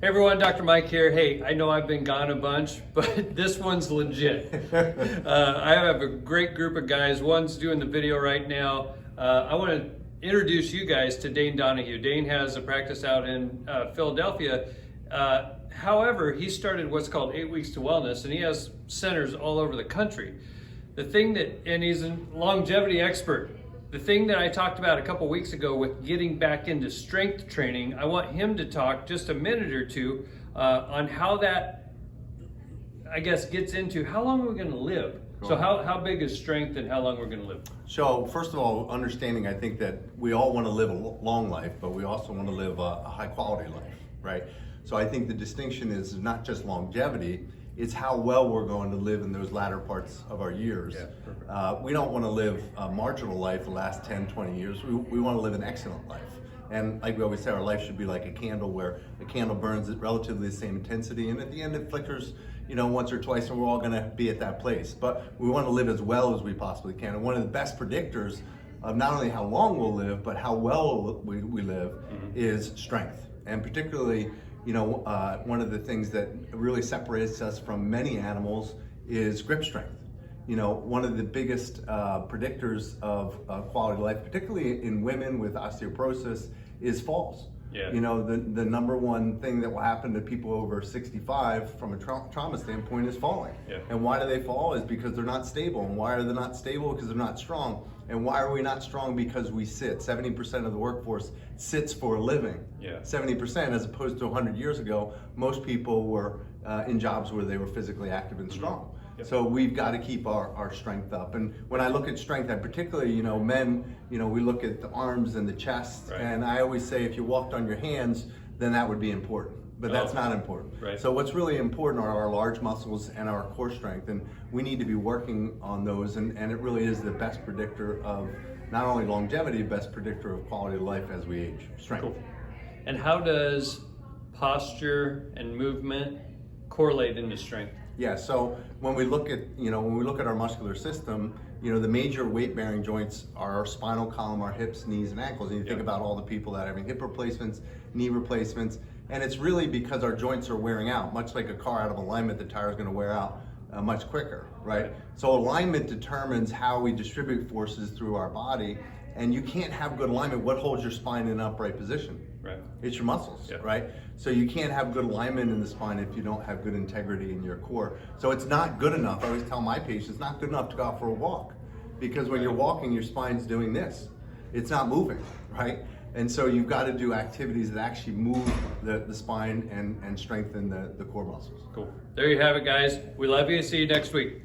Hey everyone, Dr. Mike here. Hey, I know I've been gone a bunch, but this one's legit. I have a great group of guys. One's doing the video right now. I want to introduce you guys to Dane Donahue. Dane has a practice out in Philadelphia. However, he started what's called 8 Weeks to Wellness, and he has centers all over the country. And he's a longevity expert. The thing that I talked about a couple weeks ago with getting back into strength training, I want him to talk just a minute or two on how that, I guess, gets into how long we're going to live. So how big is strength and how long we're going to live? So first of all, understanding, I think that we all want to live a long life, but we also want to live a high quality life, right? So I think the distinction is not just longevity, it's how well we're going to live in those latter parts of our years. Yeah, perfect. We don't want to live a marginal life the last 10, 20 years. We want to live an excellent life. And like we always say, our life should be like a candle, where the candle burns at relatively the same intensity, and at the end it flickers, once or twice, and we're all going to be at that place. But we want to live as well as we possibly can. And one of the best predictors of not only how long we'll live, but how well we live is strength. And particularly, one of the things that really separates us from many animals is grip strength. One of the biggest predictors of quality of life, particularly in women with osteoporosis, is falls. Yeah. The number one thing that will happen to people over 65 from a trauma standpoint is falling. Yeah. And why do they fall? Is because they're not stable. And why are they not stable? Because they're not strong. And why are we not strong? Because we sit. 70% of the workforce sits for a living. Yeah. 70%, as opposed to 100 years ago, most people were in jobs where they were physically active and strong. Yep. So we've got to keep our strength up. And when I look at strength, and particularly, men, we look at the arms and the chest. Right. And I always say, if you walked on your hands, then that would be important. But that's not important. Right. So what's really important are our large muscles and our core strength. And we need to be working on those. And it really is the best predictor of not only longevity, best predictor of quality of life as we age. Strength. Cool. And how does posture and movement correlate into strength? Yeah, so when we look at our muscular system, the major weight-bearing joints are our spinal column, our hips, knees, and ankles. And you think about all the people that are having hip replacements, knee replacements, and it's really because our joints are wearing out. Much like a car out of alignment, the tire is going to wear out much quicker, right? So alignment determines how we distribute forces through our body, and you can't have good alignment. What holds your spine in an upright position? Right. It's your muscles, Yeah. right? So you can't have good alignment in the spine if you don't have good integrity in your core. So it's not good enough. I always tell my patients, it's not good enough to go out for a walk, because when you're walking, your spine's doing this. It's not moving, right? And so you've got to do activities that actually move the spine and strengthen the core muscles. Cool. There you have it, guys. We love you. See you next week.